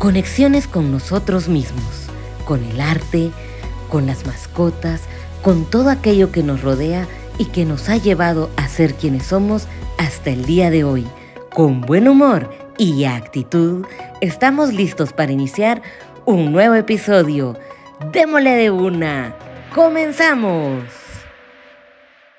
Conexiones con nosotros mismos, con el arte, con las mascotas, con todo aquello que nos rodea y que nos ha llevado a ser quienes somos hasta el día de hoy. Con buen humor y actitud, estamos listos para iniciar un nuevo episodio. ¡Démosle de una! ¡Comenzamos!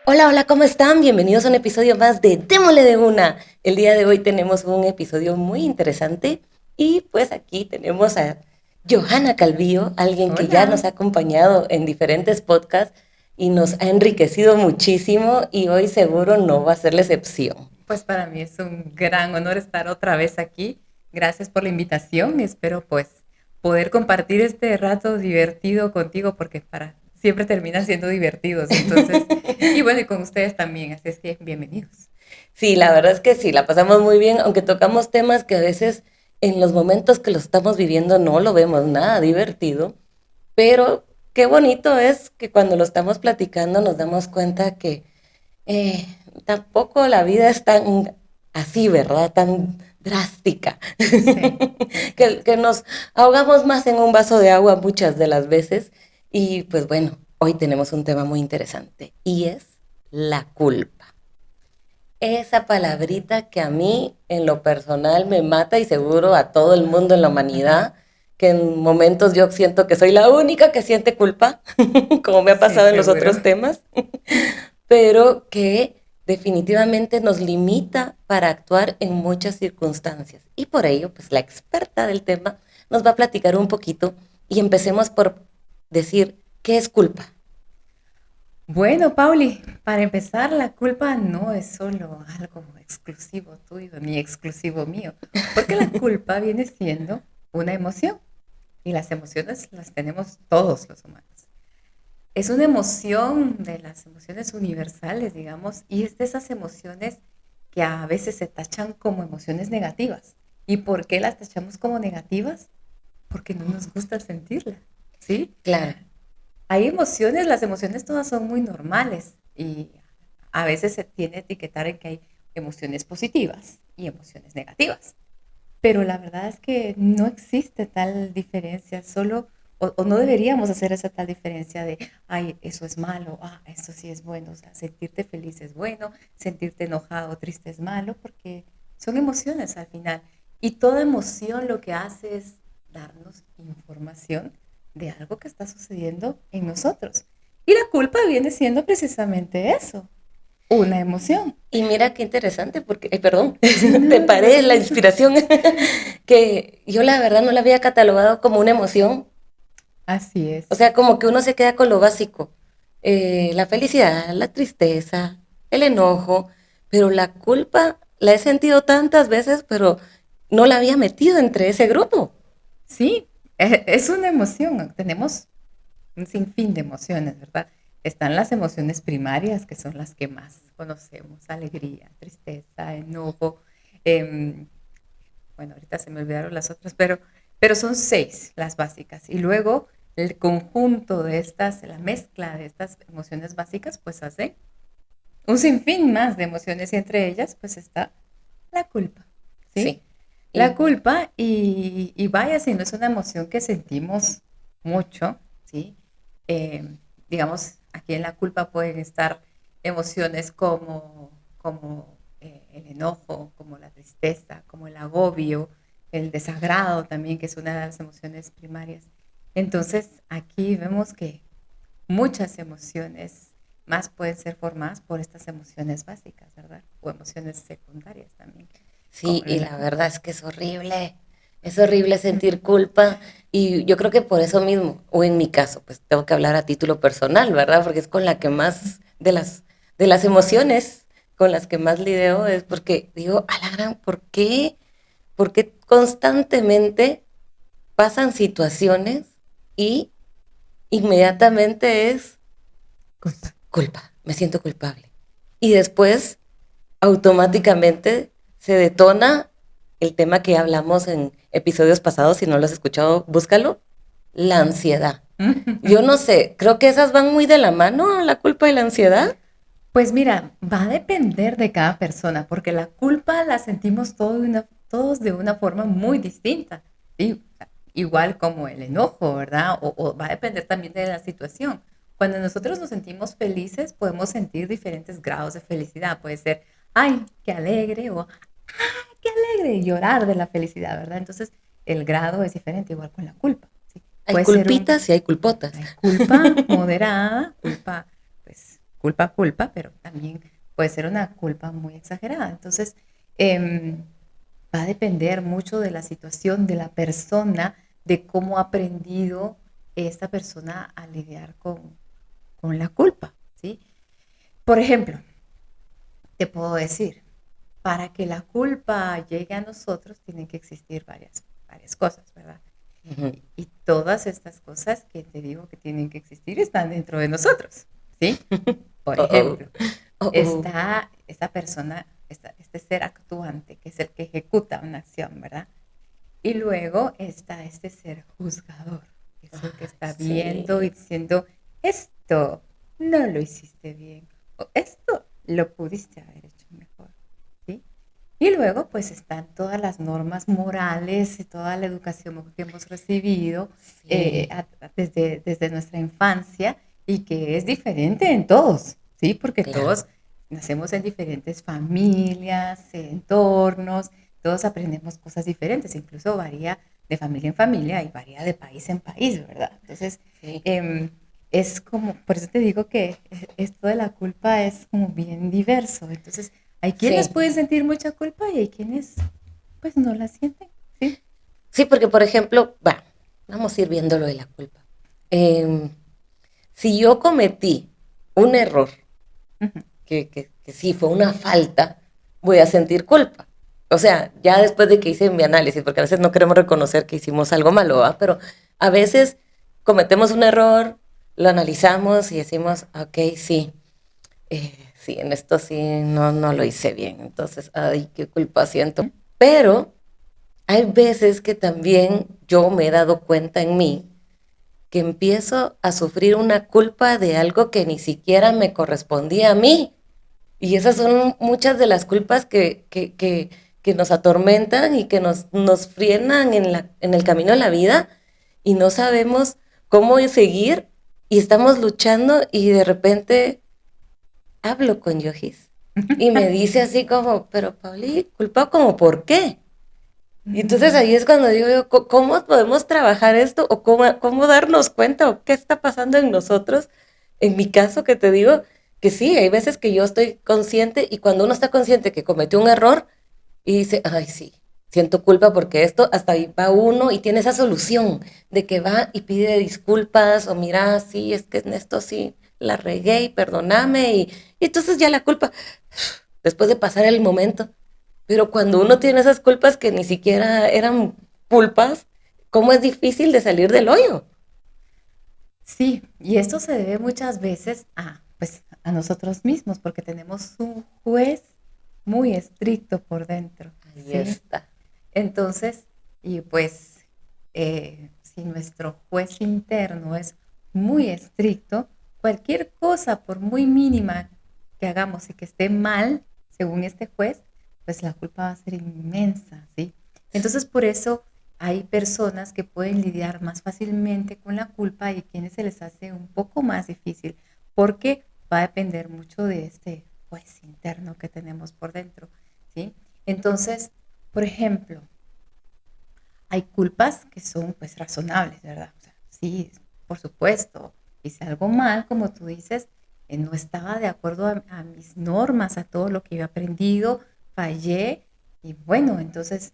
Hola, ¿cómo están? Bienvenidos a un episodio más de Démosle de una. El día de hoy tenemos un episodio muy interesante y pues aquí tenemos a Johanna Calvillo, alguien que ya nos ha acompañado en diferentes podcasts y nos ha enriquecido muchísimo y hoy seguro no va a ser la excepción. Pues para mí es un gran honor estar otra vez aquí. Gracias por la invitación. Espero pues poder compartir este rato divertido contigo porque siempre terminan siendo divertidos. Entonces, y bueno, y con ustedes también. Así es que bienvenidos. Sí, la verdad es que sí, la pasamos muy bien, aunque tocamos temas que a veces en los momentos que lo estamos viviendo no lo vemos nada divertido, pero qué bonito es que cuando lo estamos platicando nos damos cuenta que tampoco la vida es tan así, ¿verdad? Tan drástica. Sí. que nos ahogamos más en un vaso de agua muchas de las veces. Y pues bueno, hoy tenemos un tema muy interesante y es la culpa. Esa palabrita que a mí en lo personal me mata y seguro a todo el mundo en la humanidad, que en momentos yo siento que soy la única que siente culpa, como me ha pasado Sí, en los seguro. otros temas, pero que definitivamente nos limita para actuar en muchas circunstancias. Y por ello, pues la experta del tema nos va a platicar un poquito y empecemos por decir, ¿qué es culpa? Bueno, Pauli, para empezar, la culpa no es solo algo exclusivo tuyo ni exclusivo mío, porque la culpa viene siendo una emoción y las emociones las tenemos todos los humanos. Es una emoción de las emociones universales, digamos, y es de esas emociones que a veces se tachan como emociones negativas. ¿Y por qué las tachamos como negativas? Porque no nos gusta sentirlas, ¿sí? Claro. Hay emociones, las emociones todas son muy normales y a veces se tiene a etiquetar en que hay emociones positivas y emociones negativas. Pero la verdad es que no existe tal diferencia, solo, o no deberíamos hacer esa tal diferencia de, ay, eso es malo, esto sí es bueno. O sea, sentirte feliz es bueno, sentirte enojado o triste es malo, porque son emociones al final. Y toda emoción lo que hace es darnos información de algo que está sucediendo en nosotros. Y la culpa viene siendo precisamente eso, una emoción. Y mira qué interesante, porque, perdón, Sí, te no, paré la gracias. inspiración, que yo la verdad no la había catalogado como una emoción, Así o es. sea, como que uno se queda con lo básico, la felicidad, la tristeza, el enojo, pero la culpa la he sentido tantas veces, pero no la había metido entre ese grupo. Sí, es una emoción. Tenemos un sinfín de emociones, ¿verdad? Están las emociones primarias, que son las que más conocemos: alegría, tristeza, enojo. em, bueno, ahorita se me olvidaron las otras, pero son 6 las básicas. Y luego el conjunto de estas, la mezcla de estas emociones básicas, pues hace un sinfín más de emociones y entre ellas, pues está la culpa, ¿sí? Sí. La Y culpa, y vaya, si no es una emoción que sentimos mucho, ¿sí? Eh, digamos, aquí en la culpa pueden estar emociones como el enojo, como la tristeza, como el agobio, el desagrado también, que es una de las emociones primarias. Entonces, aquí vemos que muchas emociones más pueden ser formadas por estas emociones básicas, ¿verdad? O emociones secundarias también, sí, como y la la culpa. verdad es que es horrible sentir culpa y yo creo que por eso mismo, o en mi caso, pues tengo que hablar a título personal, ¿verdad? Porque es con la que más, de las emociones con las que más lidio, es porque digo, a la gran, ¿por qué? Porque constantemente pasan situaciones y inmediatamente es Culpa. culpa, me siento culpable. Y después automáticamente se detona el tema que hablamos en episodios pasados, si no lo has escuchado, búscalo, la ansiedad. Yo no sé, creo que esas van muy de la mano, la culpa y la ansiedad. Pues mira, va a depender de cada persona, porque la culpa la sentimos todos de una forma muy distinta. ¿Sí? igual como el enojo, ¿verdad? O va a depender también de la situación. Cuando nosotros nos sentimos felices, podemos sentir diferentes grados de felicidad. Puede ser, ay, qué alegre, o ay, qué alegre, y llorar de la felicidad, ¿verdad? Entonces, el grado es diferente, igual con la culpa, ¿sí? Hay Puede ser culpitas y hay culpotas. hay culpa moderada, culpa, pues, culpa, pero también puede ser una culpa muy exagerada. Entonces, eh, va a depender mucho de la situación, de la persona, de cómo ha aprendido esta persona a lidiar con la culpa, ¿sí? Por ejemplo, te puedo decir, para que la culpa llegue a nosotros tienen que existir varias cosas, ¿verdad? Ujú. Y todas estas cosas que te digo que tienen que existir están dentro de nosotros, ¿sí? Por Oh, oh, ejemplo, oh, oh. está esta persona, este ser actuante, que es el que ejecuta una acción, ¿verdad? Y luego está este ser juzgador, que es el que Ay, está viendo y sí. diciendo, esto no lo hiciste bien, o esto lo pudiste haber hecho mejor, ¿sí? Y luego pues están todas las normas morales y toda la educación que hemos recibido Sí, desde nuestra infancia y que es diferente en todos, ¿sí? Porque claro. todos nacemos en diferentes familias, entornos, todos aprendemos cosas diferentes, incluso varía de familia en familia y varía de país en país, ¿verdad? Entonces, Sí. eh, es como, por eso te digo que esto de la culpa es como bien diverso. Entonces, hay quienes Sí. pueden sentir mucha culpa y hay quienes pues no la sienten, ¿sí? Sí, porque por ejemplo, vamos a ir viendo lo de la culpa. Em, si yo cometí un error, Ujú. que sí fue una falta, voy a sentir culpa. O sea, ya después de que hice mi análisis, porque a veces no queremos reconocer que hicimos algo malo, ¿va? Pero a veces cometemos un error, lo analizamos y decimos, ok, sí, sí, en esto sí no lo hice bien. Entonces, ay, qué culpa siento. Pero hay veces que también yo me he dado cuenta en mí que empiezo a sufrir una culpa de algo que ni siquiera me correspondía a mí. Y esas son muchas de las culpas que nos atormentan y que nos frienan en el camino de la vida y no sabemos cómo seguir y estamos luchando y de repente hablo con Yojis y me dice así como, pero Pauli, ¿culpa como por qué? Y entonces Mm, ahí es cuando digo yo, ¿cómo podemos trabajar esto? ¿O cómo darnos cuenta? ¿O qué está pasando en nosotros? En mi caso, que te digo que sí, hay veces que yo estoy consciente y cuando uno está consciente que cometió un error y dice, ay, sí, siento culpa porque esto, hasta ahí va uno y tiene esa solución de que va y pide disculpas o mira, sí, es que en esto sí la regué y perdóname y entonces ya la culpa, después de pasar el momento. Pero cuando uno tiene esas culpas que ni siquiera eran culpas, ¿cómo es difícil de salir del hoyo? sí, y esto se debe muchas veces a, pues, a nosotros mismos, porque tenemos un juez muy estricto por dentro, Ahí ¿sí? está. Entonces, y pues, si nuestro juez interno es muy estricto, cualquier cosa, por muy mínima que hagamos y que esté mal, según este juez, pues la culpa va a ser inmensa, ¿sí? Entonces, por eso hay personas que pueden lidiar más fácilmente con la culpa y quienes se les hace un poco más difícil, porque va a depender mucho de este juez interno que tenemos por dentro, ¿sí? Entonces, por ejemplo, hay culpas que son pues razonables, ¿verdad? O sea, sí, por supuesto, hice algo mal, como tú dices, no estaba de acuerdo a mis normas, a todo lo que yo he aprendido, fallé y bueno, entonces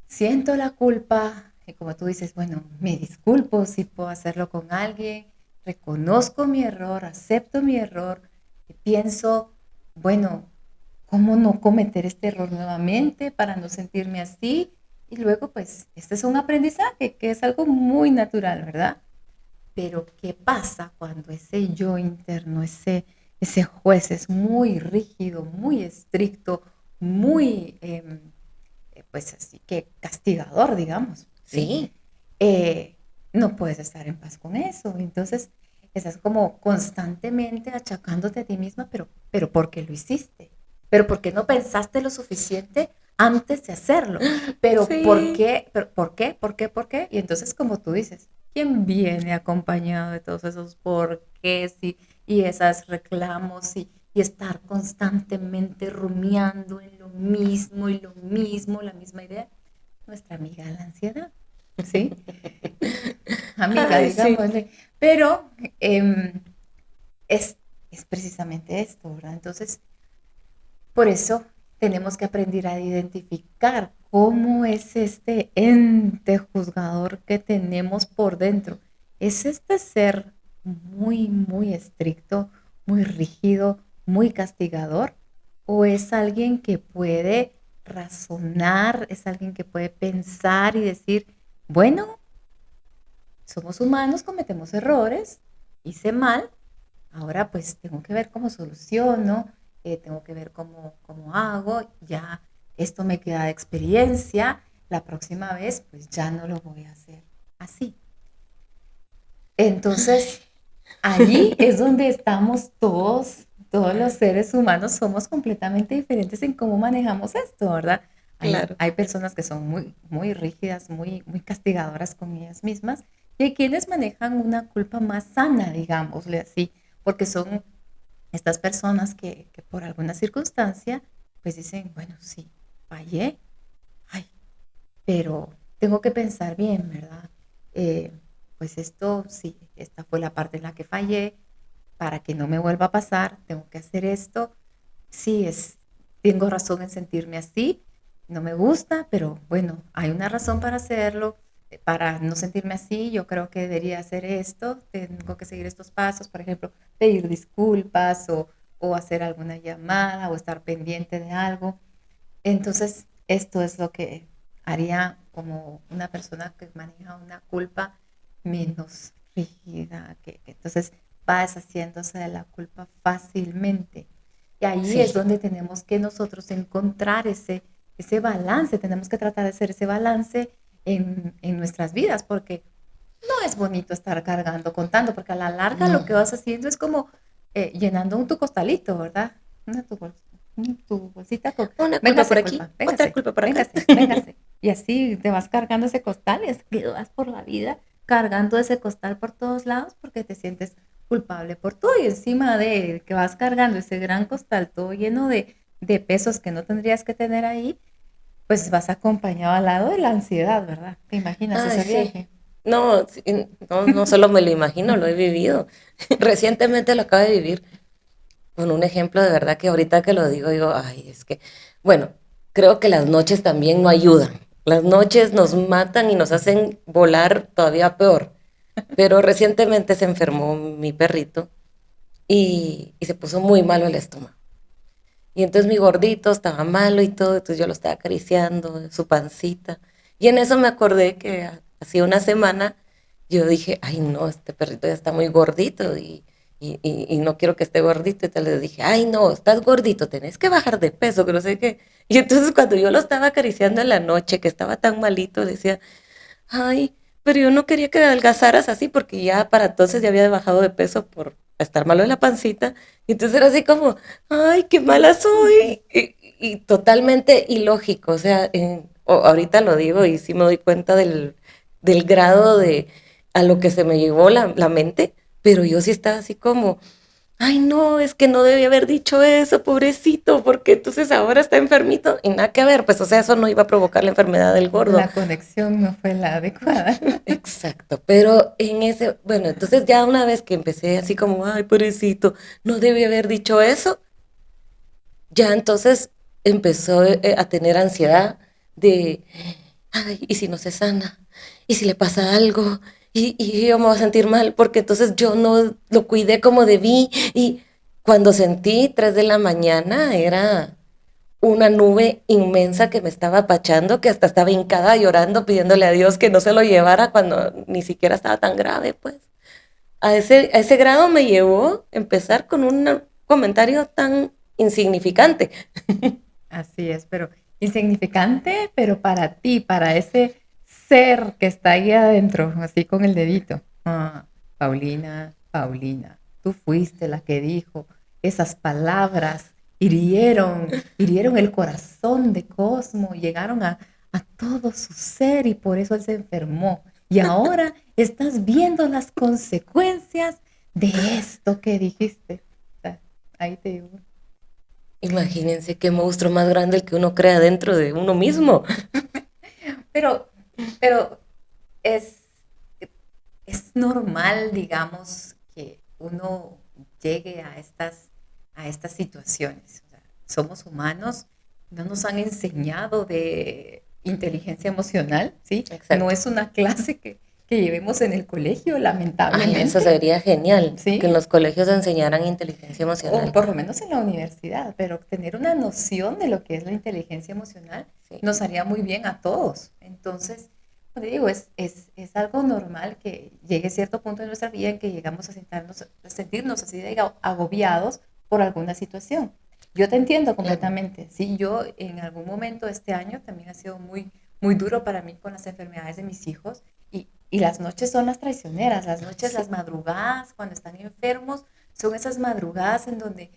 siento la culpa y como tú dices, bueno, me disculpo si puedo hacerlo con alguien, reconozco mi error, acepto mi error y pienso, bueno, ¿cómo no cometer este error nuevamente para no sentirme así? Y luego, pues, este es un aprendizaje que es algo muy natural, ¿verdad? Pero, ¿qué pasa cuando ese yo interno, ese juez es muy rígido, muy estricto, muy pues así que castigador, digamos, ¿sí? Sí, Eh, no puedes estar en paz con eso. Entonces, estás como constantemente achacándote a ti misma, pero ¿por qué lo hiciste? ¿Pero por qué no pensaste lo suficiente antes de hacerlo. Pero Sí. ¿por qué? ¿Por qué? ¿Por qué? ¿Por qué? Y entonces, como tú dices, ¿quién viene acompañado de todos esos porqués y esos reclamos y estar constantemente rumiando en lo mismo y lo mismo, la misma idea? Nuestra amiga la ansiedad, ¿sí? Amiga, Ay, sí. digámosle. Pero es, es precisamente esto, ¿verdad? Entonces, por eso tenemos que aprender a identificar cómo es este ente juzgador que tenemos por dentro. ¿Es este ser muy, muy estricto, muy rígido, muy castigador? ¿O es alguien que puede razonar, es alguien que puede pensar y decir, bueno, somos humanos, cometemos errores, hice mal, ahora pues tengo que ver cómo soluciono, tengo que ver cómo hago, ya esto me queda de experiencia, la próxima vez pues ya no lo voy a hacer así. Entonces, allí es donde estamos todos los seres humanos somos completamente diferentes en cómo manejamos esto, ¿verdad? Hay, Claro. hay personas que son muy, muy rígidas, muy, muy castigadoras con ellas mismas, y hay quienes manejan una culpa más sana, digámosle así, porque son estas personas que por alguna circunstancia, pues dicen, bueno, sí, fallé, ay, pero tengo que pensar bien, ¿verdad? Eh, pues esto, sí, esta fue la parte en la que fallé, para que no me vuelva a pasar, tengo que hacer esto. Sí, tengo razón en sentirme así, no me gusta, pero bueno, hay una razón para hacerlo, para no sentirme así, yo creo que debería hacer esto, tengo que seguir estos pasos, por ejemplo, pedir disculpas o hacer alguna llamada o estar pendiente de algo. Entonces, esto es lo que haría como una persona que maneja una culpa menos rígida, que entonces va deshaciéndose de la culpa fácilmente. Y ahí es Sí. donde tenemos que nosotros encontrar ese balance, tenemos que tratar de hacer ese balance en nuestras vidas, porque no es bonito estar cargando, contando, porque a la larga lo que No. vas haciendo es como llenando tu costalito, ¿verdad? Tu bolsita con, Una culpa por véngase aquí, culpa, otra véngase, culpa por acá. véngase, véngase. Y así te vas cargando ese costal, es que vas por la vida cargando ese costal por todos lados porque te sientes culpable por todo y encima de que vas cargando ese gran costal todo lleno de pesos que no tendrías que tener ahí, pues vas acompañado al lado de la ansiedad, ¿verdad? ¿Te imaginas Ay, ese sí. viaje? No, sí, no, no solo me lo imagino, lo he vivido. Recientemente lo acabo de vivir con un ejemplo de verdad que ahorita que lo digo, ay, es que, bueno, creo que las noches también no ayudan. Las noches nos matan y nos hacen volar todavía peor. Pero recientemente se enfermó mi perrito y se puso muy malo el estómago. Y entonces mi gordito estaba malo y todo, entonces yo lo estaba acariciando, su pancita. Y en eso me acordé que hacía una semana yo dije, ay no, este perrito ya está muy gordito y no quiero que esté gordito. Y te le dije, ay no, estás gordito, tenés que bajar de peso, que no sé qué. Y entonces cuando yo lo estaba acariciando en la noche, que estaba tan malito, decía, ay, pero yo no quería que adelgazaras así porque ya para entonces ya había bajado de peso por estar malo de la pancita. Y entonces era así como, ay, qué mala soy. Y totalmente ilógico. O sea, ahorita lo digo y sí me doy cuenta del grado de a lo que se me llevó la mente, pero yo sí estaba así como, ay, no, es que no debía haber dicho eso, pobrecito, porque entonces ahora está enfermito y nada que ver, pues o sea, eso no iba a provocar la enfermedad del gordo. La conexión no fue la adecuada. Exacto, pero en ese, bueno, entonces ya una vez que empecé así como, ay, pobrecito, no debí haber dicho eso, ya entonces empezó a tener ansiedad de, ay, ¿y si no se sana? ¿Y si le pasa algo? Y yo me voy a sentir mal porque entonces yo no lo cuidé como debí. Y cuando sentí 3 de la mañana era una nube inmensa que me estaba apachando, que hasta estaba hincada llorando, pidiéndole a Dios que no se lo llevara cuando ni siquiera estaba tan grave, pues. A ese grado me llevó empezar con un comentario tan insignificante. Así es, pero insignificante, pero para ti, para ese ser que está ahí adentro, así con el dedito. Ah, Paulina, Paulina, tú fuiste la que dijo esas palabras hirieron el corazón de Cosmo, llegaron a todo su ser y por eso él se enfermó. Y ahora estás viendo las consecuencias de esto que dijiste. O sea, ahí te digo. Imagínense qué monstruo más grande el que uno crea dentro de uno mismo. Pero, pero es, es normal, digamos, que uno llegue a estas situaciones. O sea, somos humanos, no nos han enseñado de inteligencia emocional, ¿sí? No Exacto. es una clase que llevemos en el colegio, Ay, eso lamentablemente, sería genial, que en ¿sí? los colegios enseñaran inteligencia O emocional. por lo menos en la universidad, pero tener una noción de lo que es la inteligencia emocional Sí. nos haría muy bien a todos. Entonces, como te digo, es algo normal que llegue cierto punto de nuestra vida en que llegamos a sentirnos así de agobiados por alguna situación. Yo te entiendo Claro. completamente. Sí, yo en algún momento este año también ha sido muy duro para mí con las enfermedades de mis hijos y las noches son las traicioneras, las noches, Sí. las madrugadas, cuando están enfermos, son esas madrugadas en donde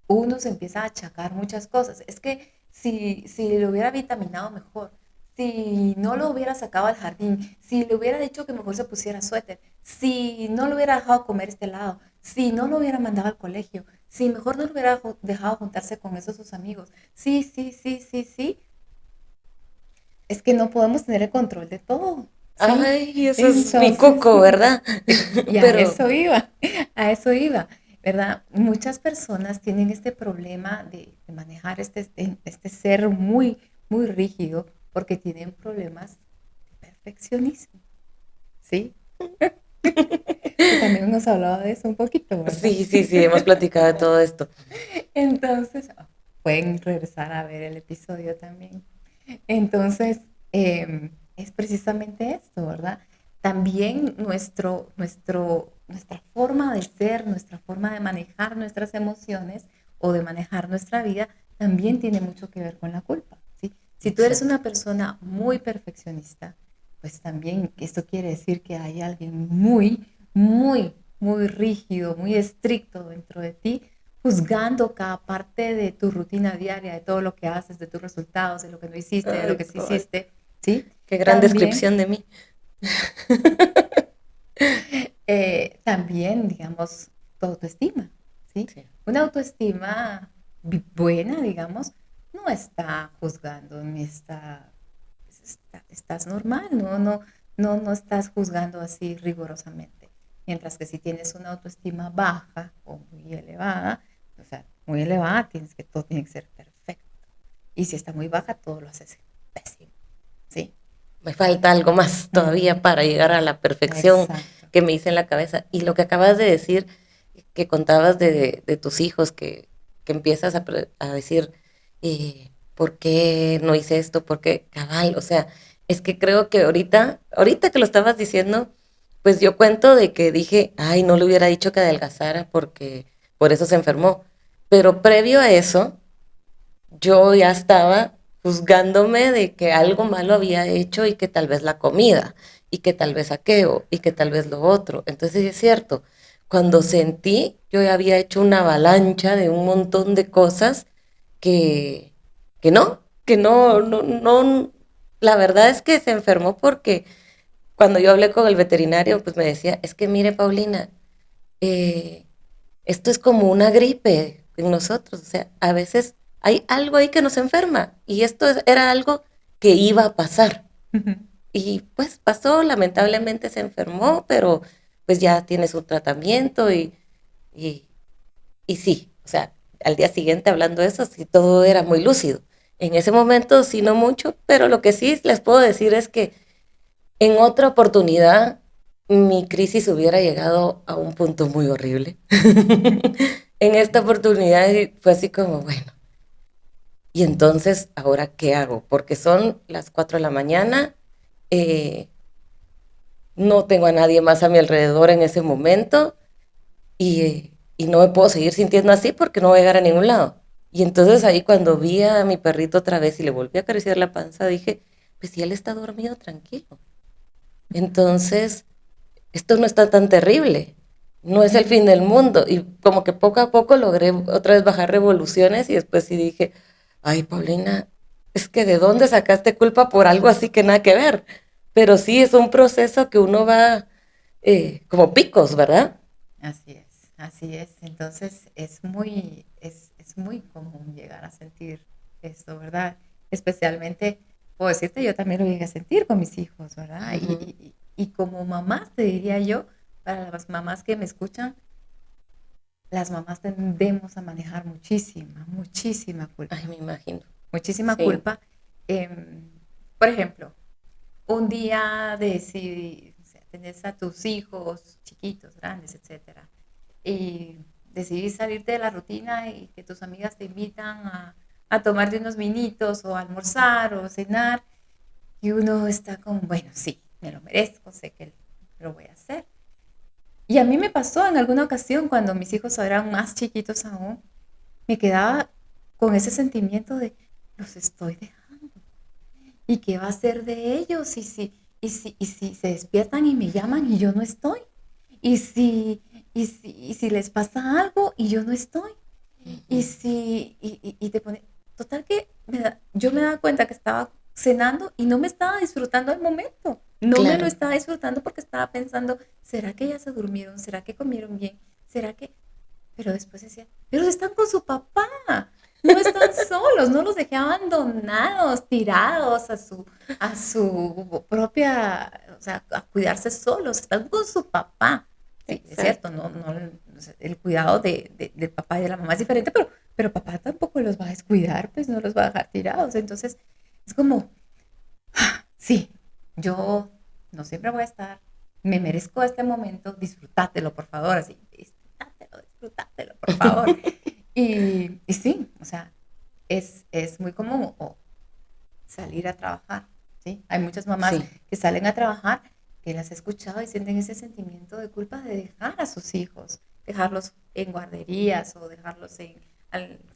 uno se empieza a achacar muchas cosas. Es que si lo hubiera vitaminado mejor, si no lo hubiera sacado al jardín, si le hubiera dicho que mejor se pusiera suéter, si no lo hubiera dejado comer este helado, si no lo hubiera mandado al colegio, si mejor no lo hubiera dejado juntarse con esos sus amigos. Sí, sí, sí, sí, sí. Es que no podemos tener el control de todo, ¿sí? Ay, eso es mi Entonces, coco, ¿verdad? y a Pero eso iba, a eso iba, ¿verdad? Muchas personas tienen este problema de manejar este ser muy rígido porque tienen problemas de perfeccionismo, ¿sí? Que también hemos hablado de eso un poquito, ¿verdad? sí, sí, sí, hemos platicado de todo esto. Entonces, pueden regresar a ver el episodio también. Entonces, es precisamente esto, ¿verdad? También nuestra forma de ser, nuestra forma de manejar nuestras emociones o de manejar nuestra vida, también tiene mucho que ver con la culpa, ¿sí? Si tú eres Exacto. una persona muy perfeccionista, pues también esto quiere decir que hay alguien muy rígido, muy estricto dentro de ti, juzgando cada parte de tu rutina diaria, de todo lo que haces, de tus resultados, de lo que no hiciste, de lo Ay, que sí ay, hiciste, ¿sí? qué gran También, descripción de mí. también, digamos, tu autoestima, ¿sí? Sí, Una autoestima buena, digamos, no está juzgando, ni estás normal, no estás juzgando así rigurosamente. Mientras que si tienes una autoestima baja o muy elevada, o sea, muy elevada, todo tiene que ser perfecto. Y si está muy baja, todo lo haces pésimo, ¿sí? me falta algo más todavía Ujú. para llegar a la perfección Exacto. que me hice en la cabeza. Y lo que acabas de decir, que contabas de tus hijos, que empiezas a decir, ¿por qué no hice esto? ¿Por qué cabal? O sea, es que creo que ahorita que lo estabas diciendo, pues yo cuento de que dije, ay, no le hubiera dicho que adelgazara porque por eso se enfermó. Pero previo a eso, yo ya estaba juzgándome de que algo malo había hecho y que tal vez la comida, y que tal vez aquello, y que tal vez lo otro. Entonces sí es cierto, cuando sentí, yo ya había hecho una avalancha de un montón de cosas que, que no, la verdad es que se enfermó porque cuando yo hablé con el veterinario, pues me decía, es que mire, Paulina, eh, esto es como una gripe en nosotros, o sea, a veces hay algo ahí que nos enferma y era algo que iba a pasar. Y pues pasó, lamentablemente se enfermó, pero pues ya tiene su tratamiento y, y sí, o sea, al día siguiente hablando de eso, sí, todo era muy lúcido. En ese momento sí, no mucho, pero lo que sí les puedo decir es que en otra oportunidad mi crisis hubiera llegado a un punto muy horrible. En esta oportunidad fue así como, bueno, y entonces, ¿ahora qué hago? Porque son las 4 de la mañana, eh, no tengo a nadie más a mi alrededor en ese momento y no me puedo seguir sintiendo así porque no voy a llegar a ningún lado. Y entonces ahí cuando vi a mi perrito otra vez y le volví a acariciar la panza, dije, pues si él está dormido, tranquilo. Entonces, esto no está tan terrible. no es el fin del mundo. Y como que poco a poco logré otra vez bajar revoluciones y después sí dije, ay, Paulina, es que ¿de dónde sacaste culpa por algo así que nada que ver? Pero sí es un proceso que uno va como picos, ¿verdad? Así es, así es. Entonces es muy común llegar a sentir esto, ¿verdad? Especialmente, puedo decirte, yo también lo llegué a sentir con mis hijos, ¿verdad? Ujú. Y como mamás, te diría yo, para las mamás que me escuchan, las mamás tendemos a manejar muchísima Ay, culpa, me imagino. muchísima Sí. culpa. Por ejemplo, un día de si o sea, tenés a tus hijos chiquitos, grandes, etcétera, y decidís salirte de la rutina y que tus amigas te invitan a tomarte unos vinitos o a almorzar o cenar, y uno está como, bueno, sí, me lo merezco, sé que lo voy a hacer. Y a mí me pasó en alguna ocasión cuando mis hijos eran más chiquitos aún, me quedaba con ese sentimiento de los estoy dejando. ¿Y qué va a ser de ellos? Y si se despiertan y me llaman y yo no estoy. Y si les pasa algo y yo no estoy. Ujú. Y te pone. Total que yo me daba cuenta que estaba cenando y no me estaba disfrutando el momento. No me lo Claro. estaba disfrutando porque estaba pensando, ¿será que ya se durmieron? ¿Será que comieron bien? ¿Será que...? Pero después decía, pero están con su papá, no están solos, no los dejé abandonados, tirados a su propia, o sea, a cuidarse solos, están con su papá. Sí, es cierto, Exacto. no, el cuidado del papá y de la mamá es diferente, pero papá tampoco los va a descuidar, pues no los va a dejar tirados. Entonces, es como, sí, yo no siempre voy a estar, me merezco este momento, disfrútatelo, por favor, así, disfrútatelo, por favor. Y sí, o sea, es muy común salir a trabajar, ¿sí? Hay muchas mamás Sí. que salen a trabajar que las he escuchado y sienten ese sentimiento de culpa de dejar a sus hijos, dejarlos en guarderías o dejarlos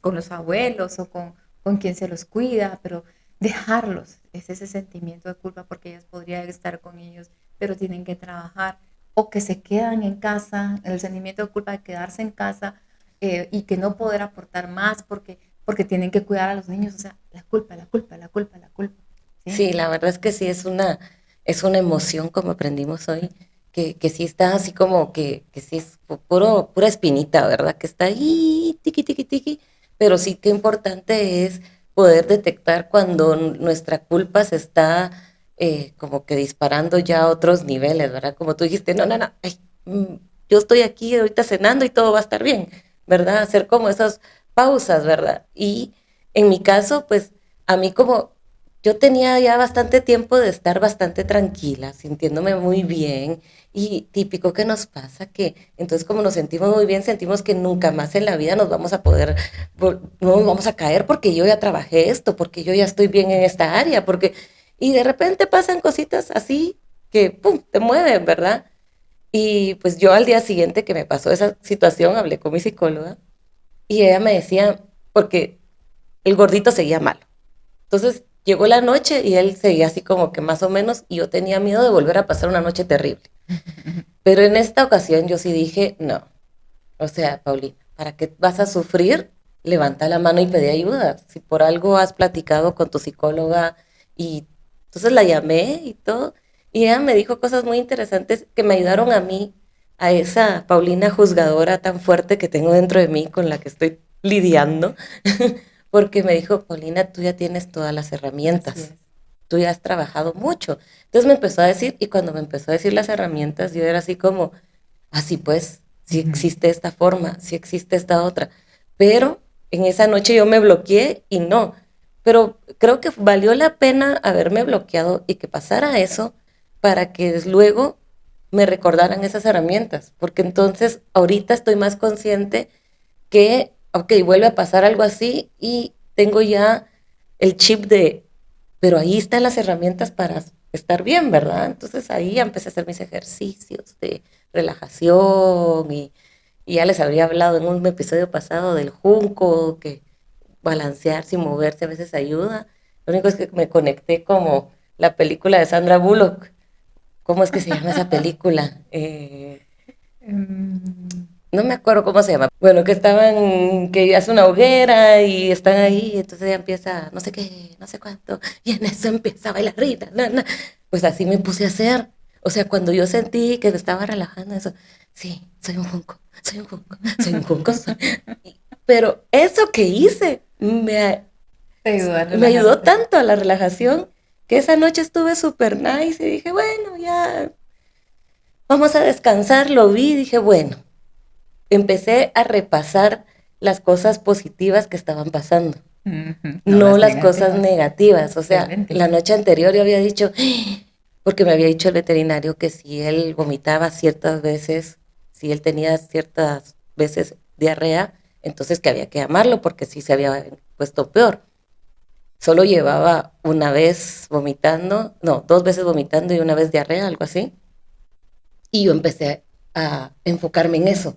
con los abuelos o con quien se los cuida, pero dejarlos es ese sentimiento de culpa porque ellas podrían estar con ellos, pero tienen que trabajar o que se quedan en casa, el sentimiento de culpa de quedarse en casa y que no poder aportar más porque tienen que cuidar a los niños, o sea, la culpa, ¿sí? Sí, la verdad es que sí es una emoción, como aprendimos hoy, que sí está así como que sí es pura espinita, ¿verdad? Que está ahí, tiqui, tiqui, tiqui, pero sí que importante es poder detectar cuando nuestra culpa se está como que disparando ya a otros niveles, ¿verdad? Como tú dijiste, no, no, no, ay, yo estoy aquí ahorita cenando y todo va a estar bien, ¿verdad? Hacer como esas pausas, ¿verdad? Y en mi caso, pues a mí como yo tenía ya bastante tiempo de estar bastante tranquila, sintiéndome muy bien y típico que nos pasa que entonces como nos sentimos muy bien, sentimos que nunca más en la vida nos vamos a poder, no nos vamos a caer porque yo ya trabajé esto, porque yo ya estoy bien en esta área, porque y de repente pasan cositas así que pum, te mueven, ¿verdad? Y pues yo al día siguiente que me pasó esa situación hablé con mi psicóloga y ella me decía, porque el gordito seguía malo. Entonces llegó la noche y él seguía así como que más o menos y yo tenía miedo de volver a pasar una noche terrible. Pero en esta ocasión yo sí dije, no, o sea, Paulina, ¿para qué vas a sufrir? Levanta la mano y pedí ayuda. Si por algo has platicado con tu psicóloga y entonces la llamé y todo, y ella me dijo cosas muy interesantes que me ayudaron a mí, a esa Paulina juzgadora tan fuerte que tengo dentro de mí con la que estoy lidiando, porque me dijo, Paulina, tú ya tienes todas las Así herramientas, es. tú ya has trabajado mucho. Entonces me empezó a decir, y cuando me empezó a decir las herramientas, yo era así como, así pues, sí Ujú. existe esta forma, sí existe esta otra. Pero en esa noche yo me bloqueé y no. Pero creo que valió la pena haberme bloqueado y que pasara eso para que luego me recordaran esas herramientas. Porque entonces ahorita estoy más consciente que, ok, vuelve a pasar algo así y tengo ya el chip de, pero ahí están las herramientas para estar bien, ¿verdad? Entonces ahí ya empecé a hacer mis ejercicios de relajación y ya les habría hablado en un episodio pasado del junco, que balancearse y moverse a veces ayuda. Lo único es que me conecté como la película de Sandra Bullock. ¿Cómo es que se llama esa película? Mm, No me acuerdo cómo se llama. Bueno, que hace una hoguera y están ahí, entonces ella empieza, no sé qué, no sé cuánto, y en eso empieza a bailar Rita. Pues así me puse a hacer. O sea, cuando yo sentí que me estaba relajando, eso, sí, soy un junco, soy un junco, soy un junco. Pero eso que hice te ayuda a me ayudó relajarte. tanto a la relajación que esa noche estuve súper nice y dije, bueno, ya vamos a descansar. Lo vi y dije, bueno, empecé a repasar las cosas positivas que estaban pasando, Ujú, no no las las cosas negativas. negativas. O sea, Excelente. la noche anterior yo había dicho, porque me había dicho el veterinario que si él vomitaba ciertas veces, si él tenía ciertas veces diarrea, entonces que había que llamarlo porque sí se había puesto peor. Solo llevaba una vez vomitando, no, 2 veces vomitando y una vez diarrea, algo así. Y yo empecé a enfocarme en eso.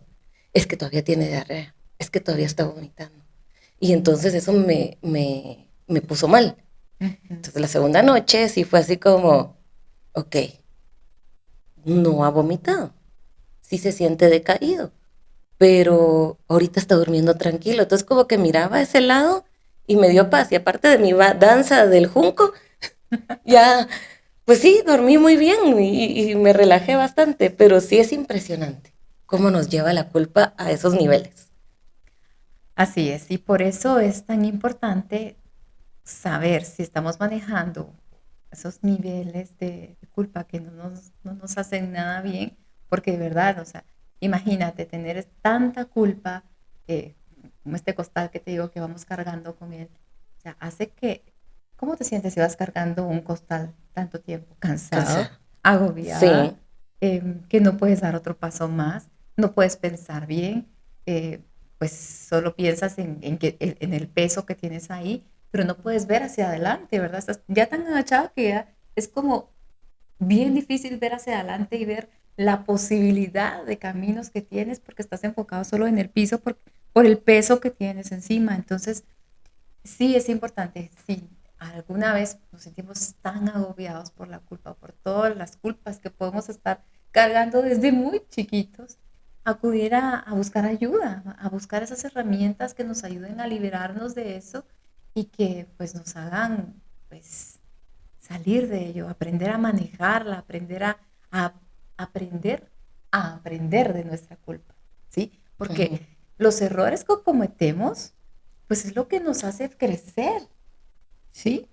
Es que todavía tiene diarrea, es que todavía está vomitando. Y entonces eso me puso mal. Ujú. Entonces la segunda noche sí fue así como, ok, no ha vomitado, sí se siente decaído, pero ahorita está durmiendo tranquilo. Entonces como que miraba a ese lado y me dio paz. Y aparte de mi danza del junco, ya, pues sí, dormí muy bien y me relajé bastante, pero sí es impresionante cómo nos lleva la culpa a esos niveles. Así es, y por eso es tan importante saber si estamos manejando esos niveles de culpa que no nos hacen nada bien, porque de verdad, o sea, imagínate tener tanta culpa, eh, como este costal que te digo que vamos cargando con él, o sea, hace que, ¿cómo te sientes si vas cargando un costal tanto tiempo? Cansado, Cansada. agobiada, Sí. que no puedes dar otro paso más, no puedes pensar bien, eh, pues solo piensas en el peso que tienes ahí, pero no puedes ver hacia adelante, ¿verdad? Estás ya tan agachado que ya es como bien difícil ver hacia adelante y ver la posibilidad de caminos que tienes porque estás enfocado solo en el piso por el peso que tienes encima. Entonces, sí es importante, si alguna vez nos sentimos tan agobiados por la culpa, por todas las culpas que podemos estar cargando desde muy chiquitos, acudir a buscar ayuda, a buscar esas herramientas que nos ayuden a liberarnos de eso y que pues nos hagan pues salir de ello, aprender a manejarla, a aprender a aprender de nuestra culpa, ¿sí? Ujú. Porque los errores que cometemos, pues es lo que nos hace crecer, ¿sí?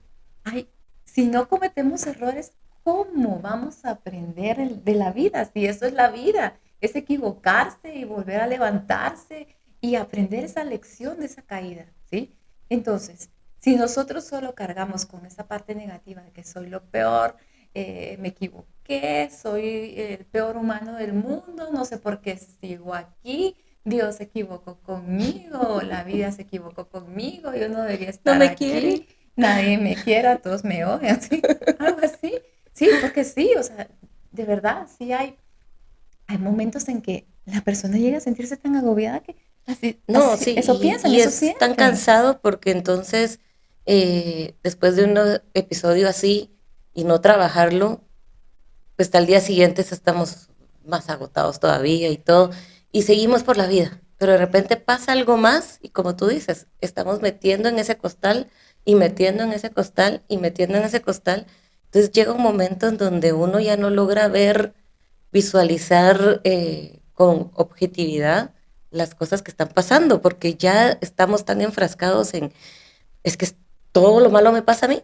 Ay, si no cometemos errores, ¿cómo vamos a aprender de la vida? Si eso es la vida, es equivocarse y volver a levantarse y aprender esa lección de esa caída, ¿sí? Entonces, si nosotros solo cargamos con esa parte negativa de que soy lo peor, me equivoqué, soy el peor humano del mundo, no sé por qué sigo aquí, Dios se equivocó conmigo, la vida se equivocó conmigo, yo no debería No estar me quiere. aquí, nadie me quiera, todos me odian, ¿sí? Algo así. Sí, porque sí, o sea, de verdad, sí hay momentos en que la persona llega a sentirse tan agobiada que No, sí, eso piensan, y eso es tan sienten. cansado porque entonces, después de un episodio así y no trabajarlo, pues al día siguiente estamos más agotados todavía y todo, y seguimos por la vida. Pero de repente pasa algo más y como tú dices, estamos metiendo en ese costal y metiendo en ese costal y metiendo en ese costal. Entonces llega un momento en donde uno ya no logra ver, visualizar con objetividad las cosas que están pasando, porque ya estamos tan enfrascados en, es que todo lo malo me pasa a mí,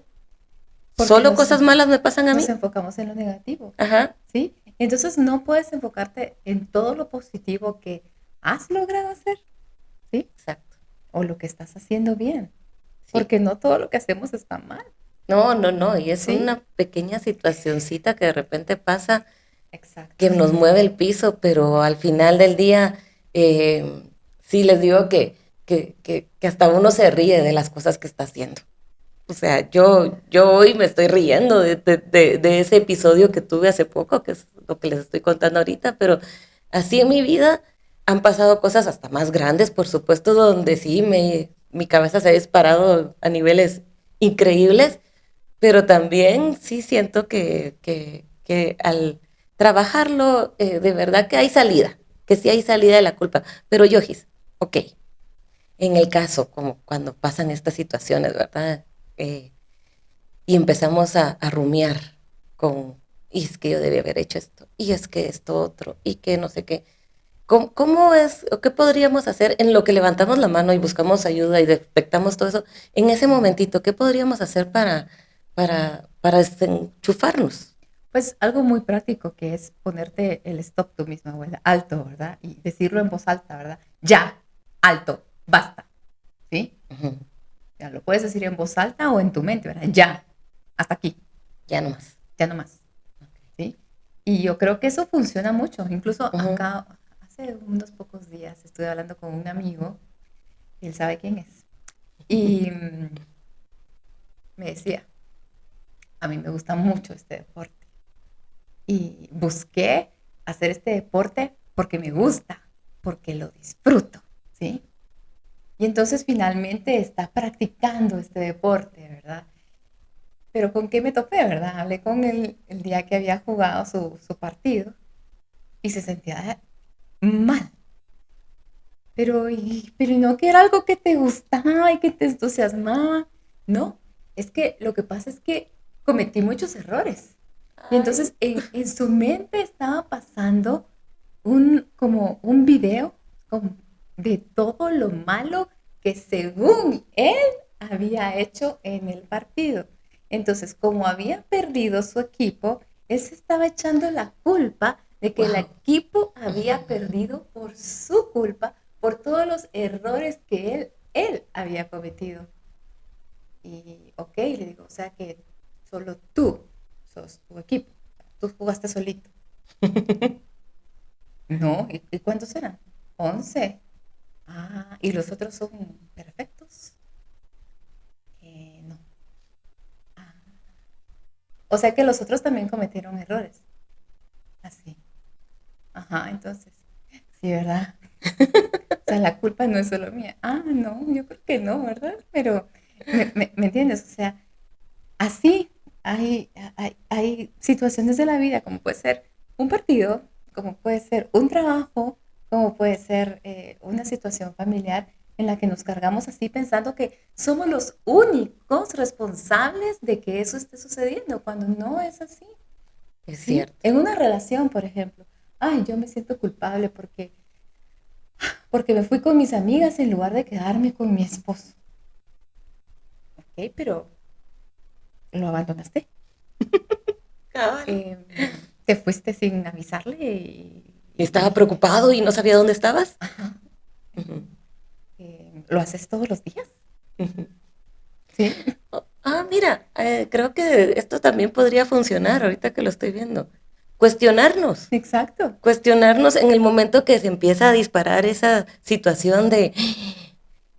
Porque solo cosas malas me pasan a nos mí. enfocamos en lo negativo, Ajá, ¿sí? Entonces no puedes enfocarte en todo lo positivo que has logrado hacer, ¿sí? exacto, O lo que estás haciendo bien, sí. porque no todo lo que hacemos está mal, No, no, no, y es ¿sí? una pequeña situacioncita que de repente pasa Exacto. que nos mueve el piso, pero al final del día, sí les digo que hasta uno se ríe de las cosas que está haciendo. O sea, yo hoy me estoy riendo de ese episodio que tuve hace poco, que es lo que les estoy contando ahorita, pero así en mi vida han pasado cosas hasta más grandes, por supuesto, donde sí mi cabeza se ha disparado a niveles increíbles, pero también sí siento que al trabajarlo, de verdad que hay salida, que sí hay salida de la culpa. Pero Yojis, ok, en el caso, como cuando pasan estas situaciones, ¿verdad? Y empezamos a rumiar con, y es que yo debía haber hecho esto, y es que esto otro, y que no sé qué. ¿Cómo es, o qué podríamos hacer en lo que levantamos la mano y buscamos ayuda y detectamos todo eso? En ese momentito, ¿qué podríamos hacer para desenchufarnos? Pues algo muy práctico que es ponerte el stop tú misma o el alto, ¿verdad? Y decirlo en voz alta, ¿verdad? Ya, alto, basta, ¿sí? Ujú. Ya lo puedes decir en voz alta o en tu mente, ¿verdad? Ya, hasta aquí, Ya nomás. ya no más, ¿sí? Y yo creo que eso funciona mucho. Incluso Ujú. acá, hace unos pocos días, estuve hablando con un amigo, y él sabe quién es, y me decía, a mí me gusta mucho este deporte. Y busqué hacer este deporte porque me gusta, porque lo disfruto, ¿sí? Y entonces finalmente está practicando este deporte, ¿verdad? Pero ¿con qué me topé, verdad? Hablé con él el día que había jugado su partido y se sentía mal. Pero no que era algo que te gustaba y que te entusiasmaba. No, es que lo que pasa es que cometí muchos errores. Y Ay, entonces en su mente estaba pasando como un video de todo lo malo que según él había hecho en el partido. Entonces, como había perdido su equipo, él se estaba echando la culpa de que el wow. equipo había perdido por su culpa, por todos los errores que él había cometido. Y ok, le digo, o sea que solo tú sos tu equipo, tú jugaste solito. No, ¿y cuántos eran? 11. Ah, ¿y los otros son perfectos? No. Ah, o sea que los otros también cometieron errores. Así. Ajá, entonces, sí, ¿verdad? O sea, la culpa no es solo mía. Ah, no, yo creo que no, ¿verdad? Pero, ¿me entiendes? O sea, así hay situaciones de la vida, como puede ser un partido, como puede ser un trabajo, como puede ser una situación familiar en la que nos cargamos así pensando que somos los únicos responsables de que eso esté sucediendo, cuando no es así, Es ¿sí? cierto. En una relación, por ejemplo, ay, yo me siento culpable porque me fui con mis amigas en lugar de quedarme con mi esposo. Ok, pero lo abandonaste. Cabal. eh, Te fuiste sin avisarle Y estaba preocupado y no sabía dónde estabas. ajá, Ujú, lo haces todos los días, ujú. ¿sí? Mira, creo que esto también podría funcionar ahorita que lo estoy viendo. Cuestionarnos. Exacto. Cuestionarnos en el momento que se empieza a disparar esa situación de,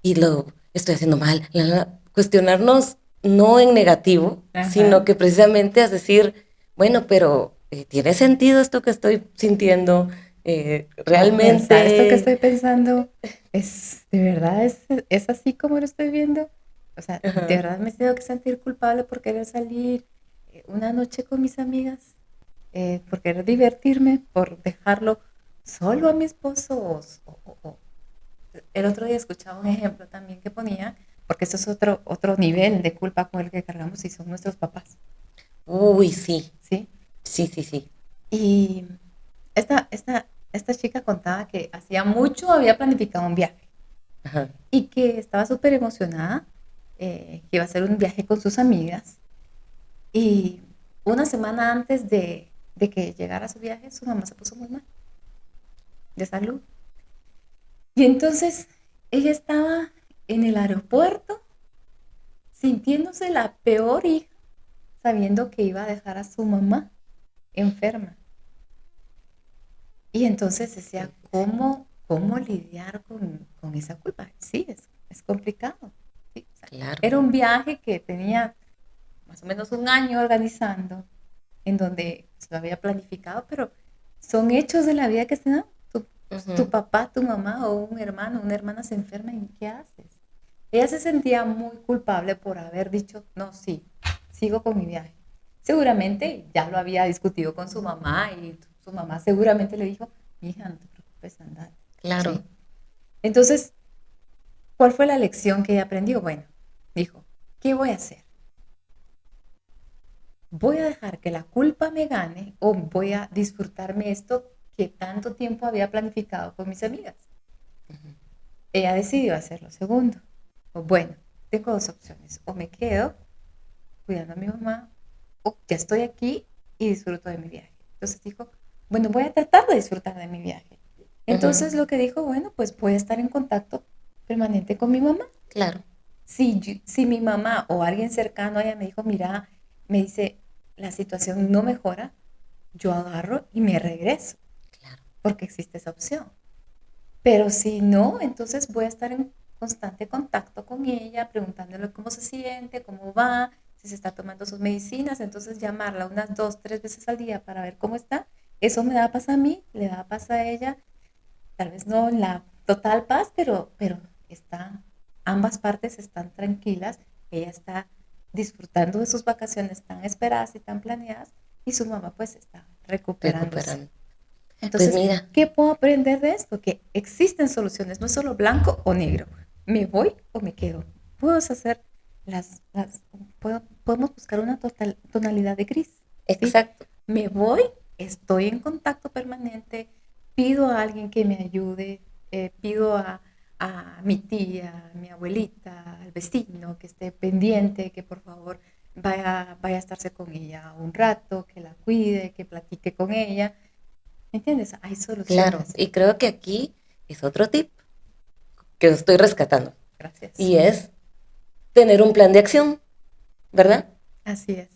y lo estoy haciendo mal, cuestionarnos no en negativo, sino Ajá. que precisamente es decir, bueno, pero ¿tiene sentido esto que estoy sintiendo? O pensar esto que Realmente, estoy pensando, de verdad es así como lo estoy viendo. O sea, de ajá, verdad me tengo que sentir culpable por querer salir una noche con mis amigas, por querer divertirme, por dejarlo solo a mi esposo. El otro día escuchaba un ejemplo también que ponía, porque eso es otro nivel de culpa con el que cargamos y son nuestros papás, uy, sí, ¿sí? sí, sí, sí, Y esta chica contaba que hacía mucho había planificado un viaje ajá, y que estaba súper emocionada, que iba a hacer un viaje con sus amigas. Y una semana antes de que llegara su viaje, su mamá se puso muy mal de salud. Y entonces ella estaba en el aeropuerto sintiéndose la peor hija, sabiendo que iba a dejar a su mamá enferma. Y entonces decía, ¿cómo lidiar con esa culpa? Sí, es complicado. ¿Sí? O sea, claro. era un viaje que tenía más o menos un año organizando, en donde se lo había planificado, pero son hechos de la vida que se dan. Tu Ujú. papá, tu mamá o un hermano, una hermana se enferma y ¿qué haces? Ella se sentía muy culpable por haber dicho, no, sí, sigo con mi viaje. Seguramente ya lo había discutido con su mamá y su mamá seguramente le dijo, hija, no te preocupes, pues andate. Claro. ¿Sí? Entonces, ¿cuál fue la lección que ella aprendió? Bueno, dijo, ¿qué voy a hacer? ¿Voy a dejar que la culpa me gane o voy a disfrutarme esto que tanto tiempo había planificado con mis amigas? Ella decidió hacer lo segundo. Bueno, tengo dos opciones. O me quedo cuidando a mi mamá o ya estoy aquí y disfruto de mi viaje. Entonces dijo, bueno, voy a tratar de disfrutar de mi viaje. Entonces lo que dijo, bueno, pues voy a estar en contacto permanente con mi mamá. Claro. Si mi mamá o alguien cercano a ella me dijo, mira, me dice, la situación no mejora, yo agarro y me regreso, Claro. porque existe esa opción. Pero si no, entonces voy a estar en constante contacto con ella, preguntándole cómo se siente, cómo va, si se está tomando sus medicinas, entonces llamarla unas 2, 3 veces al día para ver cómo está. Eso me da paz a mí, le da paz a ella, tal vez no la total paz, pero está, ambas partes están tranquilas, ella está disfrutando de sus vacaciones tan esperadas y tan planeadas y su mamá pues está recuperándose. Recuperando. Pues Entonces, mira, ¿qué puedo aprender de esto? Que existen soluciones, no es solo blanco o negro. ¿Me voy o me quedo? Puedo hacer podemos buscar una tonalidad de gris, ¿sí? exacto. Me voy, estoy en contacto permanente, pido a alguien que me ayude, pido a mi tía, a mi abuelita, al vecino que esté pendiente, que por favor vaya a estarse con ella un rato, que la cuide, que platique con ella. ¿Me entiendes? Hay Claro. soluciones. Y creo que aquí es otro tip que estoy rescatando. Gracias. Y es tener un plan de acción, ¿verdad? Así es.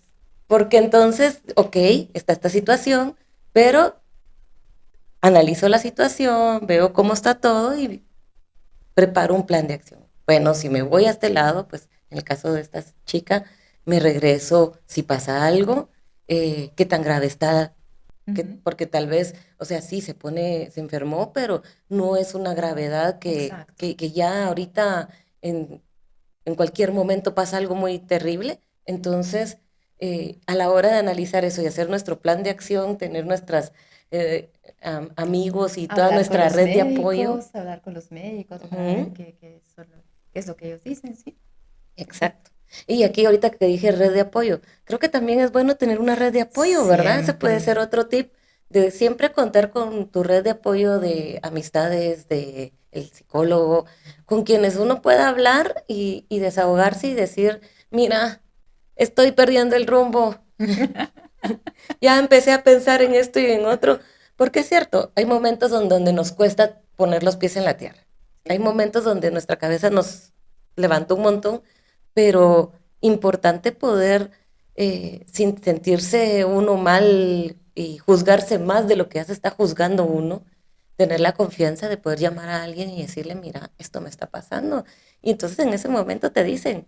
Porque entonces, ok, está esta situación, pero analizo la situación, veo cómo está todo y preparo un plan de acción. Bueno, si me voy a este lado, pues en el caso de esta chica, me regreso si pasa algo, qué tan grave está, Ujú. porque tal vez, o sea, sí, se enfermó, pero no es una gravedad Exacto. que ya ahorita en, en cualquier momento pasa algo muy terrible. Entonces, a la hora de analizar eso y hacer nuestro plan de acción, tener nuestras amigos y toda Hablar con nuestra los red de apoyo. médicos, hablar con los médicos para ver Ujú. qué es lo que ellos dicen, ¿sí? Sí. Exacto. Y aquí ahorita que dije red de apoyo, creo que también es bueno tener una red de apoyo, ¿verdad? Ese puede Siempre. ser otro tip de siempre contar con tu red de apoyo de amistades, de el psicólogo, con quienes uno pueda hablar y desahogarse y decir, mira, estoy perdiendo el rumbo, ya empecé a pensar en esto y en otro, porque es cierto, hay momentos donde nos cuesta poner los pies en la tierra. Hay Sí. momentos donde nuestra cabeza nos levanta un montón, pero importante poder, sin sentirse uno mal y juzgarse más de lo que ya se está juzgando uno, tener la confianza de poder llamar a alguien y decirle, mira, esto me está pasando. Y entonces en ese momento te dicen,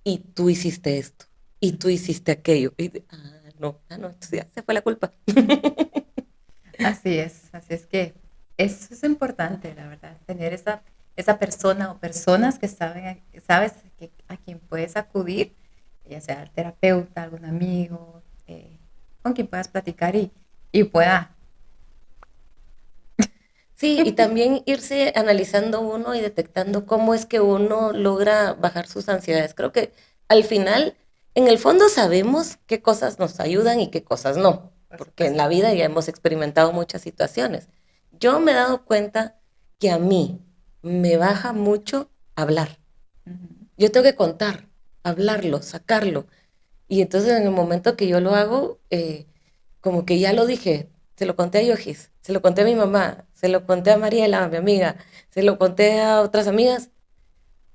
y tú hiciste esto, y tú hiciste aquello. No, entonces ya se fue la culpa. Así es. Así es que eso es importante, la verdad, tener esa persona o personas que sabes a quien puedes acudir, ya sea el terapeuta, algún amigo, con quien puedas platicar y pueda. Sí, y también irse analizando uno y detectando cómo es que uno logra bajar sus ansiedades. Creo que al final, en el fondo sabemos qué cosas nos ayudan y qué cosas no, Por porque en la supuesto. vida ya hemos experimentado muchas situaciones. Yo me he dado cuenta que a mí me baja mucho hablar. Ujú. Yo tengo que contar, hablarlo, sacarlo. Y entonces en el momento que yo lo hago, como que ya lo dije, se lo conté a Yojis, se lo conté a mi mamá, se lo conté a Mariela, mi amiga, se lo conté a otras amigas.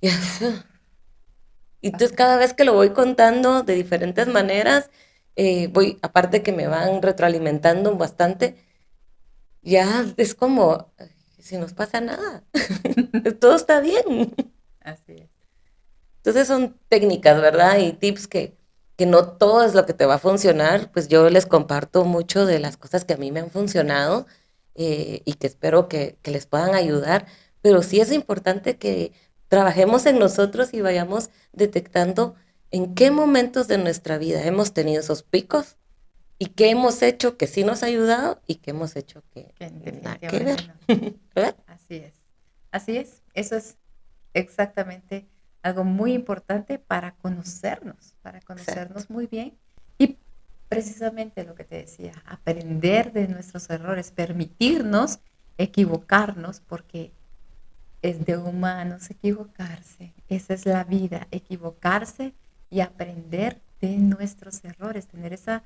Y, y entonces Baja. cada vez que lo voy contando de diferentes maneras, aparte que me van retroalimentando bastante, ya es como, "Ay, si nos pasa nada, todo está bien". Así es. Entonces son técnicas, ¿verdad? Y tips que no todo es lo que te va a funcionar. Pues yo les comparto mucho de las cosas que a mí me han funcionado, y que espero que les puedan ayudar. Pero sí es importante que trabajemos en nosotros y vayamos detectando en qué momentos de nuestra vida hemos tenido esos picos y qué hemos hecho que sí nos ha ayudado y qué hemos hecho que nada que ver. No. ¿Verdad? Así es. Eso es exactamente algo muy importante para conocernos Exacto. muy bien y precisamente lo que te decía, aprender de nuestros errores, permitirnos equivocarnos porque es de humanos equivocarse. Esa es la vida, equivocarse y aprender de nuestros errores, tener esa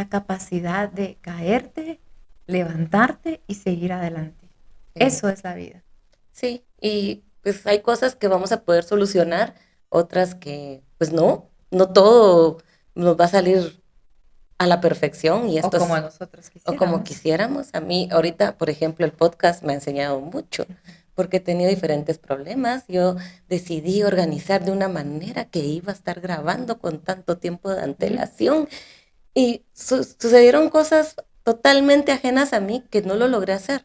capacidad de caerte, levantarte y seguir adelante. Sí. Eso es la vida. Sí, y pues hay cosas que vamos a poder solucionar, otras que pues no todo nos va a salir a la perfección y O esto como es, nosotros o como quisiéramos. quisiéramos. A mí ahorita, por ejemplo, el podcast me ha enseñado mucho porque he tenido diferentes problemas. Yo decidí organizar de una manera que iba a estar grabando con tanto tiempo de antelación y sucedieron cosas totalmente ajenas a mí que no lo logré hacer.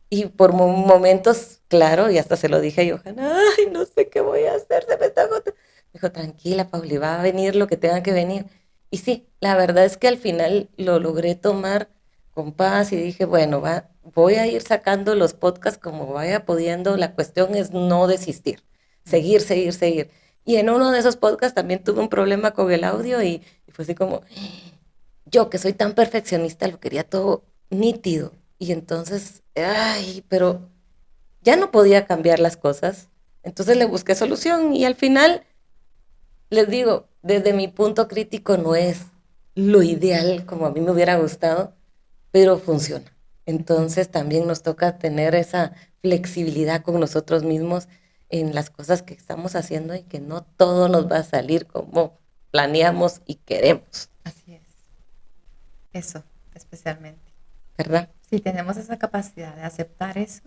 Y por momentos, claro, y hasta se lo dije a Johanna, ay, no sé qué voy a hacer, se me está agotando. Me dijo, tranquila, Pauli, va a venir lo que tenga que venir. Y sí, la verdad es que al final lo logré tomar con paz y dije, bueno, voy a ir sacando los podcasts como vaya pudiendo. La cuestión es no desistir, seguir, seguir, seguir. Y en uno de esos podcasts también tuve un problema con el audio y fue así como, yo que soy tan perfeccionista, lo quería todo nítido. Y entonces, ay, pero ya no podía cambiar las cosas. Entonces le busqué solución y al final les digo, desde mi punto crítico no es lo ideal como a mí me hubiera gustado, pero funciona. Entonces también nos toca tener esa flexibilidad con nosotros mismos en las cosas que estamos haciendo y que no todo nos va a salir como planeamos y queremos, Así es. Eso, especialmente. ¿verdad? Si tenemos esa capacidad de aceptar eso,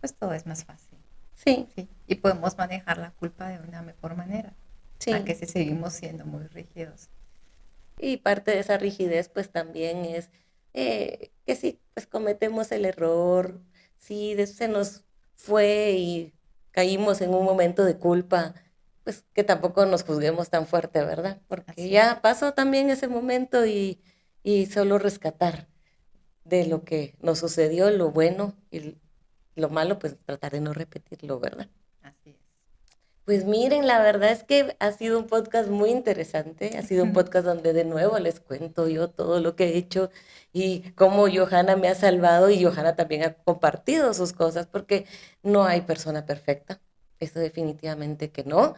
pues todo es más fácil. Sí, ¿Sí? Y podemos manejar la culpa de una mejor manera, a que sí. si seguimos siendo muy rígidos. Y parte de esa rigidez, pues también es que si pues cometemos el error, si se nos fue y caímos en un momento de culpa, pues que tampoco nos juzguemos tan fuerte, ¿verdad? Porque Así es. ya pasó también ese momento y solo rescatar de lo que nos sucedió, lo bueno y lo malo, pues tratar de no repetirlo, ¿verdad? Así es. Pues miren, la verdad es que ha sido un podcast muy interesante, ha sido un podcast donde de nuevo les cuento yo todo lo que he hecho y cómo Johanna me ha salvado y Johanna también ha compartido sus cosas porque no hay persona perfecta, eso definitivamente que no,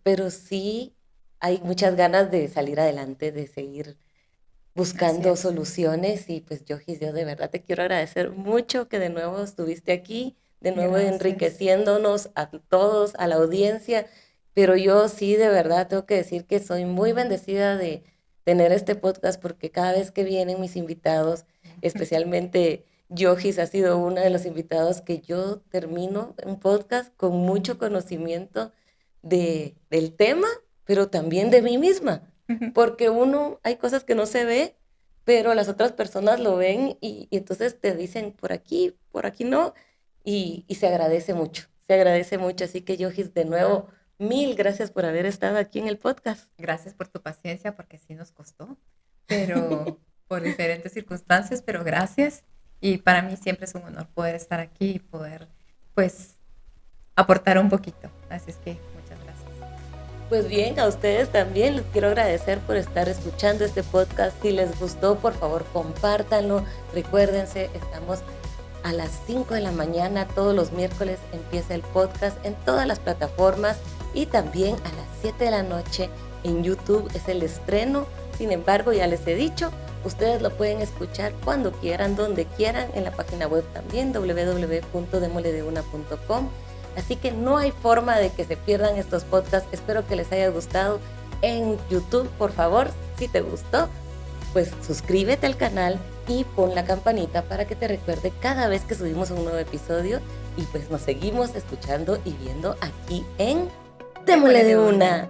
pero sí hay muchas ganas de salir adelante, de seguir Así buscando es. soluciones y pues Yojis, yo de verdad te quiero agradecer mucho que de nuevo estuviste aquí, de nuevo Gracias. enriqueciéndonos a todos, a la audiencia, pero yo sí de verdad tengo que decir que soy muy bendecida de tener este podcast porque cada vez que vienen mis invitados, especialmente Yojis ha sido uno de los invitados que yo termino un podcast con mucho conocimiento del tema, pero también de mí misma porque uno, hay cosas que no se ve, pero las otras personas lo ven y entonces te dicen por aquí no, y se agradece mucho, así que Yojis, de nuevo, mil gracias por haber estado aquí en el podcast. Gracias por tu paciencia porque sí nos costó, pero por diferentes circunstancias, pero gracias. Y para mí siempre es un honor poder estar aquí y poder, pues, aportar un poquito. Así es que muchas gracias. Pues bien, a ustedes también les quiero agradecer por estar escuchando este podcast. Si les gustó, por favor, compártanlo. Recuérdense, estamos a las 5 de la mañana, todos los miércoles empieza el podcast en todas las plataformas y también a las 7 de la noche en YouTube es el estreno. Sin embargo, ya les he dicho, ustedes lo pueden escuchar cuando quieran, donde quieran, en la página web también, www.demoledeuna.com. Así que no hay forma de que se pierdan estos podcasts. Espero que les haya gustado en YouTube, por favor, si te gustó, pues suscríbete al canal y pon la campanita para que te recuerde cada vez que subimos un nuevo episodio y pues nos seguimos escuchando y viendo aquí en Démosle de una.